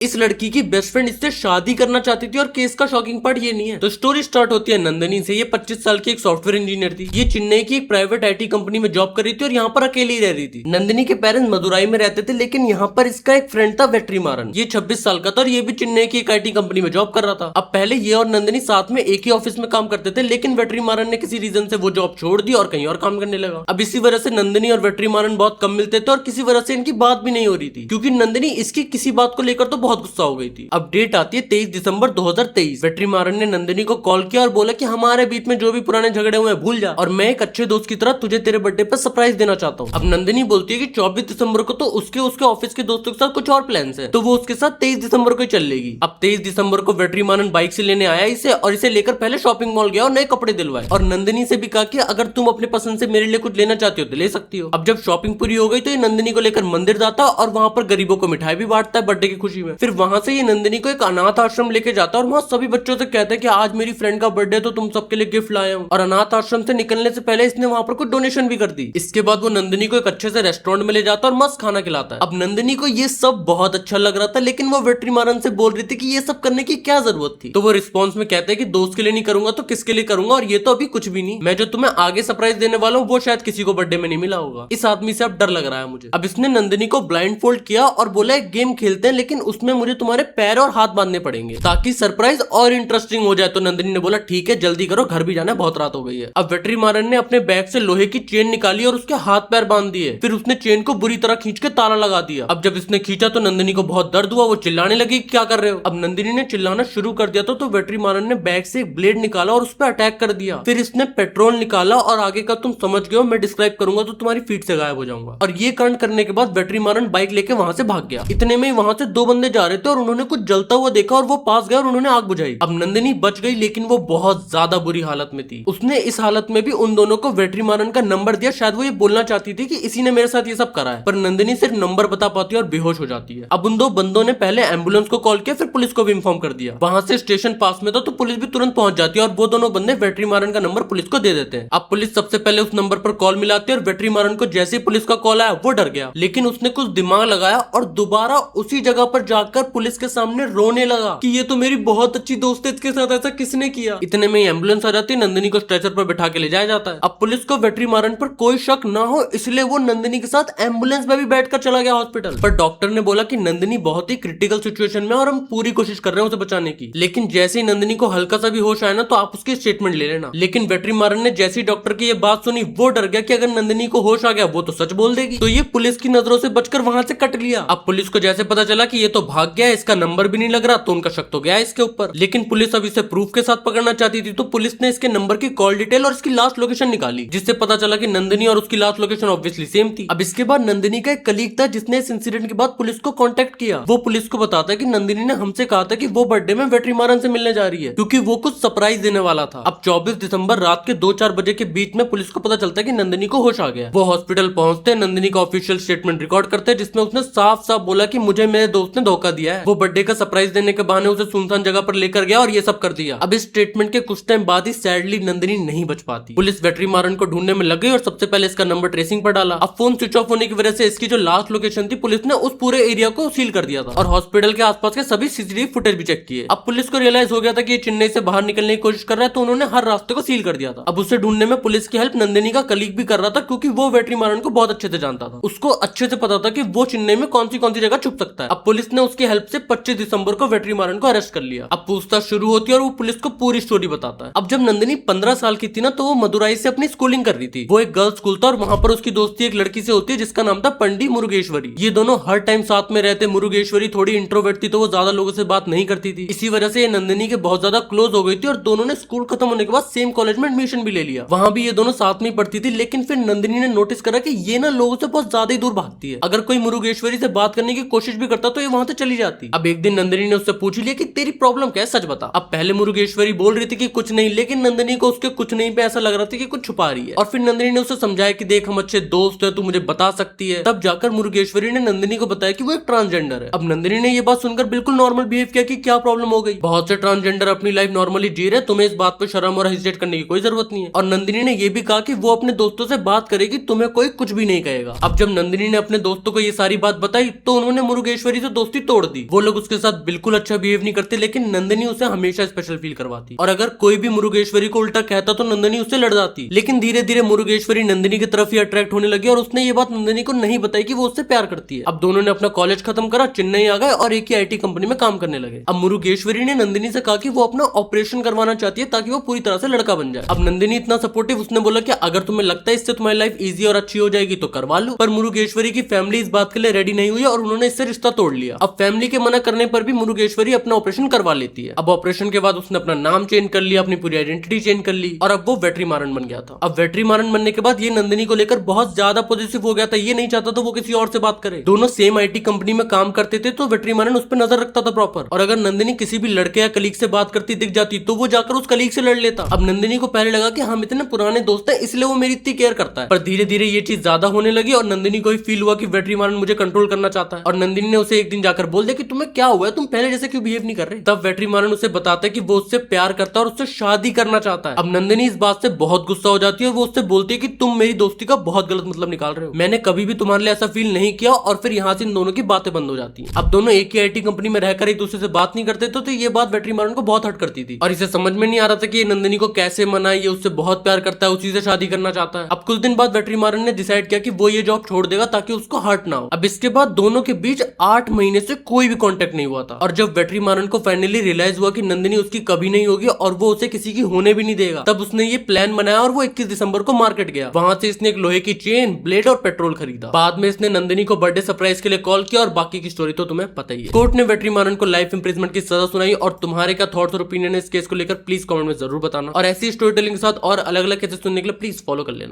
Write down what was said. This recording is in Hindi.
इस लड़की की बेस्ट फ्रेंड इससे शादी करना चाहती थी और केस का शॉकिंग पार्ट ये नहीं है। तो स्टोरी स्टार्ट होती है नंदिनी से। ये 25 साल की एक सॉफ्टवेयर इंजीनियर थी। ये चेन्नई की एक प्राइवेट आईटी कंपनी में जॉब कर रही थी और यहाँ पर अकेली रह रही थी। नंदिनी के पेरेंट्स मदुराई में रहते थे, लेकिन यहाँ पर इसका एक फ्रेंड था वेट्रीमारन। ये 26 साल का था और ये भी चेन्नई की एक आईटी कंपनी में जॉब कर रहा था। अब पहले ये और नंदिनी साथ में एक ही ऑफिस में काम करते थे, लेकिन वेट्रीमारन ने किसी रीजन से वो जॉब छोड़ दी और कहीं और काम करने लगा। अब इसी वजह से नंदिनी और वेट्रीमारन बहुत कम मिलते थे और किसी वजह से इनकी बात भी नहीं हो रही थी, क्योंकि नंदिनी इसकी किसी बात को लेकर तो बहुत गुस्सा हो गई थी। अब डेट आती है 23 दिसंबर 2023। वेट्रीमारन ने नंदिनी को कॉल किया और बोला कि हमारे बीच में जो भी पुराने झगड़े हुए हैं भूल जा, और मैं एक अच्छे दोस्त की तरह तुझे तेरे बर्थडे पर सरप्राइज देना चाहता हूँ। अब नंदिनी बोलती है कि 24 दिसंबर को तो उसके ऑफिस के दोस्तों के साथ कुछ और प्लान्स हैं, तो वो उसके साथ 23 दिसंबर को ही चल लेगी। अब 23 दिसंबर को वेट्रीमारन बाइक से लेने आया इसे, और इसे लेकर पहले शॉपिंग मॉल गया और नए कपड़े दिलवाए, और नंदिनी से भी कहा कि अगर तुम अपने पसंद से मेरे लिए कुछ लेना चाहती हो तो ले सकती हो। अब जब शॉपिंग पूरी हो गई तो ये नंदिनी को लेकर मंदिर जाता और वहां पर गरीबों को मिठाई भी बांटता है बर्थडे की खुशी में। फिर वहां से ये नंदिनी को एक अनाथ आश्रम लेके जाता है और वहां सभी बच्चों से कहता है कि आज मेरी फ्रेंड का बर्थडे तो तुम सबके लिए गिफ्ट लाया हूं। और अनाथ आश्रम से निकलने से पहले इसने वहां पर कुछ डोनेशन भी कर दी। इसके बाद वो नंदिनी को एक अच्छे से रेस्टोरेंट में ले जाता है और मस्त खाना खिलाता है। अब नंदिनी को ये सब बहुत अच्छा लग रहा था, लेकिन वो वेट्रीमारन से बोल रही थी कि ये सब करने की क्या जरूरत थी। तो वो रिस्पॉन्स में कहते हैं कि दोस्त के लिए नहीं करूंगा तो किसके लिए करूंगा, और ये तो अभी कुछ भी नहीं, मैं जो तुम्हें आगे सरप्राइज देने वाला हूँ वो शायद किसी को बर्थडे में नहीं मिला होगा। इस आदमी से अब डर लग रहा है मुझे। अब इसने नंदिनी को ब्लाइंड फोल्ड किया और बोला एक गेम खेलते हैं, लेकिन उसमें मुझे तुम्हारे पैर और हाथ बांधने पड़ेंगे ताकि सरप्राइज और इंटरेस्टिंग हो जाए। तो नंदिनी ने बोला ठीक है, जल्दी करो, घर भी जाना है, बहुत रात हो गई है। अब वेट्रीमारन ने अपने बैग से लोहे की चेन निकाली और उसके हाथ पैर बांध दिए। फिर उसने चेन को बुरी तरह खींच के ताला लगा दिया। अब जब इसने खींचा तो नंदिनी को बहुत दर्द हुआ, वो चिल्लाने लगी क्या कर रहे हो। अब नंदिनी ने चिल्लाना शुरू कर दिया तो वेट्रीमारन ने बैग से एक ब्लेड निकाला और उस पर अटैक कर दिया। फिर इसने पेट्रोल निकाला और आगे का तुम समझ गए हो, मैं डिस्क्राइब करूंगा तो तुम्हारी फीट से गायब हो जाऊंगा। और ये कांड करने के बाद वेट्रीमारन बाइक लेके वहां से भाग गया। इतने में वहां से दो बंदे जा रहे थे और उन्होंने कुछ जलता हुआ देखा और वो पास गए और उन्होंने आग बुझाई। अब नंदिनी बच गई, लेकिन वो बहुत ज्यादा बुरी हालत में थी। उसने इस हालत में भी उन दोनों को वेट्रीमारन का नंबर दिया। शायद वो ये बोलना चाहती थी कि इसी ने मेरे साथ ये सब करा है, पर नंदिनी सिर्फ नंबर बता पाती है और बेहोश हो जाती है। अब उन दो बंदों ने पहले एम्बुलेंस को कॉल किया, फिर पुलिस को भी इन्फॉर्म कर दिया। वहां से स्टेशन पास में था तो पुलिस भी तुरंत पहुंच जाती है और वो दोनों बंदे वेट्रीमारन का नंबर पुलिस को दे देते हैं। अब पुलिस सबसे पहले उस नंबर पर कॉल मिलाती है और वेट्रीमारन को जैसे ही पुलिस का कॉल आया वो डर गया, लेकिन उसने कुछ दिमाग लगाया और दोबारा उसी जगह पर जाकर पुलिस के सामने रोने लगा कि ये तो मेरी बहुत अच्छी दोस्त है, इसके साथ ऐसा किसने किया। इतने में एम्बुलेंस आ जाती है, नंदिनी को स्ट्रेचर पर बैठा के ले जाया जाता है। अब पुलिस को वेट्रीमारन पर कोई शक ना हो इसलिए वो नंदिनी के साथ एम्बुलेंस में भी बैठकर चला गया हॉस्पिटल। पर डॉक्टर ने बोला कि नंदिनी बहुत ही क्रिटिकल सिचुएशन में और हम पूरी कोशिश कर रहे हैं उसे बचाने की, लेकिन जैसे ही नंदिनी को हल्का सा भी होश आया ना तो आप उसकी स्टेटमेंट ले लेना। लेकिन वेट्रीमारन ने जैसी डॉक्टर की ये बात सुनी वो डर गया कि अगर नंदिनी को होश आ गया वो तो सच बोल देगी, तो ये पुलिस की नजरों से बचकर वहां से कट लिया। अब पुलिस को जैसे पता चला कि ये तो भाग गया, इसका नंबर भी नहीं लग रहा, तो उनका शक तो गया इसके ऊपर। लेकिन पुलिस अब इसे प्रूफ के साथ पकड़ना चाहती थी, तो पुलिस ने इसके नंबर की कॉल डिटेल और इसकी लास्ट लोकेशन निकाली, जिससे पता चला कि नंदिनी और उसकी लास्ट लोकेशन ऑब्वियसली सेम थी। अब इसके बाद नंदिनी का एक कलीग था जिसने इस इंसिडेंट के बाद पुलिस को कांटेक्ट किया। वो पुलिस को बताता है कि नंदिनी ने हमसे कहा था कि वो बर्थडे में वेट्रीमारन से मिलने जा रही है, क्योंकि वो कुछ सरप्राइज देने वाला था। अब 24 दिसंबर रात के 2-4 बजे के बीच में पुलिस को पता चलता है कि नंदिनी को होश आ गया। वो हॉस्पिटल पहुंचते हैं, नंदिनी का ऑफिशियल स्टेटमेंट रिकॉर्ड करते हैं, जिसमें उसने साफ साफ बोला कि मुझे मेरे दोस्त ने धोखा दिया है, वो बर्थडे का सरप्राइज देने के बहाने उसे सुनसान जगह पर लेकर गया और ये सब कर दिया। अब इस स्टेटमेंट के कुछ टाइम बाद ही सैडली नंदिनी नहीं बच पाती। पुलिस वेट्रीमारन को ढूंढने में लग गई और सबसे पहले इसका नंबर ट्रेसिंग पर डाला। अब फोन स्विच ऑफ होने की वजह से इसकी जो लास्ट लोकेशन थी पुलिस ने उस पूरे एरिया को सील कर दिया था और हॉस्पिटल के आसपास के सभी सीसीटीवी फुटेज भी चेक किए। अब पुलिस को रियलाइज हो गया था कि ये चेन्नई से बाहर निकलने की कोशिश कर रहा है, तो उन्होंने हर रास्ते को सील कर दिया था। अब उसे ढूंढने में पुलिस की हेल्प नंदिनी का कलीग भी कर रहा था, क्योंकि वो वेट्रीमारन को बहुत अच्छे से जानता था। उसको अच्छे से पता था कि वो चेन्नई में कौन सी जगह छुप सकता है। अब पुलिस ने उसकी हेल्प से 25 दिसंबर को वेट्रीमारन को अरेस्ट कर लिया। अब पूछताछ शुरू होती है और वो पुलिस को पूरी स्टोरी बताता है। अब जब नंदिनी 15 साल की थी ना, तो वो मदुराई से अपनी स्कूलिंग कर रही थी। वो एक गर्ल्स स्कूल था और वहां पर उसकी दोस्ती एक लड़की से होती है जिसका नाम था पंडी मुरुगेश्वरी। ये दोनों हर टाइम साथ में रहते। मुरुगेश्वरी थोड़ी इंट्रोवर्ट थी, तो वो ज्यादा लोगों से बात नहीं करती थी। इसी वजह से ये नंदिनी के बहुत ज्यादा क्लोज हो गई थी और दोनों ने स्कूल खत्म होने के बाद सेम कॉलेज में एडमिशन भी ले लिया। वहां भी ये दोनों साथ में पढ़ती थी, लेकिन फिर नंदिनी ने नोटिस करा कि ये ना लोगों से बहुत ज्यादा ही दूर भागती है। अगर कोई मुरुगेश्वरी से बात करने की कोशिश भी करता तो ये वहां से चली जाती। अब एक दिन नंदिनी ने उससे पूछ लिया कि तेरी प्रॉब्लम क्या है, सच बता। अब पहले मुरुगेश्वरी बोल रही थी कि कुछ नहीं, लेकिन नंदिनी को उसके कुछ नहीं पे ऐसा लग रहा था कि कुछ छुपा रही है। और फिर नंदिनी ने उसे समझाया कि देख, हम अच्छे दोस्त हैं, तू मुझे बता सकती है। तब जाकर मुरुगेश्वरी ने नंदिनी को बताया कि वो एक ट्रांसजेंडर है। अब नंदिनी ने ये बात सुनकर बिल्कुल नॉर्मल बिहेव किया कि क्या प्रॉब्लम हो गई, बहुत से ट्रांसजेंडर अपनी लाइफ नॉर्मली जी रहे, तुम्हें इस बात पर शर्म और हेजिटेट करने की कोई जरूरत नहीं है। और नंदिनी ने यह भी कहा कि वो अपने दोस्तों से बात करेगी, तुम्हें कोई कुछ भी नहीं कहेगा। अब जब नंदिनी ने अपने दोस्तों को ये सारी बात बताई तो उन्होंने मुरुगेश्वरी से दोस्ती तोड़ दी। वो लोग उसके साथ बिल्कुल अच्छा बिहेव नहीं करते, लेकिन नंदिनी उसे हमेशा स्पेशल फील करवाती। और अगर कोई भी मुरुगेश्वरी को उल्टा कहता तो नंदिनी उससे लड़ जाती। लेकिन धीरे धीरे मुरुगेश्वरी नंदिनी की तरफ ही अट्रैक्ट होने लगी और उसने ये बात नंदिनी को नहीं बताई कि वो उससे प्यार करती है। अब दोनों ने अपना कॉलेज खत्म करा, चेन्नई आ गए और एक ही IT कंपनी में काम करने लगे। अब मुरुगेश्वरी ने नंदिनी से कहा कि वो अपना ऑपरेशन करवाना चाहती है ताकि वो पूरी तरह से लड़का बन जाए। अब नंदिनी इतना सपोर्टिव, उसने बोला कि अगर तुम्हें लगता है इससे तुम्हारी लाइफ इजी और अच्छी हो जाएगी तो करवा लो। पर मुरुगेश्वरी की फैमिली इस बात के लिए रेडी नहीं हुई और उन्होंने इससे रिश्ता तोड़ लिया। अब फैमिली के मना करने पर भी मुरुगेश्वरी अपना ऑपरेशन करवा लेती है। अब ऑपरेशन के बाद उसने अपना नाम चेंज कर लिया, अपनी पूरी आइडेंटिटी चेंज कर ली और अब वो वेट्रीमारन बन गया था। अब वेट्रीमारन बनने के बाद ये नंदिनी को लेकर बहुत ज्यादा पॉजिटिव हो गया था। ये नहीं चाहता था वो किसी और से बात करे। दोनों सेम IT कंपनी में काम करते थे तो वेट्रीमारन उस पर नजर रखता था प्रॉपर। और अगर नंदिनी किसी भी लड़के या कलीग से बात करती दिख जाती तो वो जाकर उस कलीग से लड़ लेता। अब नंदिनी को पहले लगा कि हम इतने पुराने दोस्त हैं इसलिए वो मेरी इतनी केयर करता है, पर धीरे धीरे ये चीज ज्यादा होने लगी और नंदिनी को ही फील हुआ कि वेट्रीमारन मुझे कंट्रोल करना चाहता है। और नंदिनी ने उसे एक दिन जाकर बोल दिया कि तुम्हें क्या हुआ है, तुम पहले जैसे क्यों बिहेव नहीं कर रहे। तब वेट्रीमारन उसे बताता है कि वो उससे प्यार करता है और उससे शादी करना चाहता है। अब नंदिनी इस बात से बहुत गुस्सा हो जाती है और वो उससे बोलती है कि तुम मेरी दोस्ती का बहुत गलत मतलब निकाल रहे हो, मैंने कभी भी तुम्हारे लिए ऐसा फील नहीं किया। और फिर यहाँ से इन दोनों की बातें बंद हो जाती हैं। अब दोनों एक ही IT कंपनी में रहकर एक दूसरे से बात नहीं करते तो ये बात वेट्रीमारन को बहुत हर्ट करती थी और इसे समझ में नहीं आ रहा था कि ये नंदिनी को कैसे मनाए। ये उससे बहुत प्यार करता है, उसी से शादी करना चाहता है। अब कुछ दिन बाद वेट्रीमारन ने डिसाइड किया कि वो ये जॉब छोड़ देगा ताकि उसको हर्ट ना हो। अब इसके बाद दोनों के बीच 8 महीने से कोई भी कांटेक्ट नहीं हुआ था। और जब वेट्रीमारन को फाइनली रियलाइज हुआ कि नंदिनी उसकी कभी नहीं होगी और वो उसे किसी की होने भी नहीं देगा, तब उसने ये प्लान बनाया और वो 21 दिसंबर को मार्केट गया। वहां से इसने एक लोहे की चेन, ब्लेड और पेट्रोल खरीदा। बाद में इसने नंदिनी को बर्थडे सरप्राइज के लिए कॉल किया और बाकी की स्टोरी तो तुम्हें पता ही है। कोर्ट ने वेट्रीमारन को लाइफ इंप्रिजमेंट की सजा सुनाई। और तुम्हारे क्या थॉट्स और ओपिनियन है इस केस को लेकर प्लीज कमेंट में जरूर बताना। और ऐसी स्टोरी टेलिंग के साथ और अलग अलग केसेस सुनने के लिए प्लीज फॉलो कर लेना।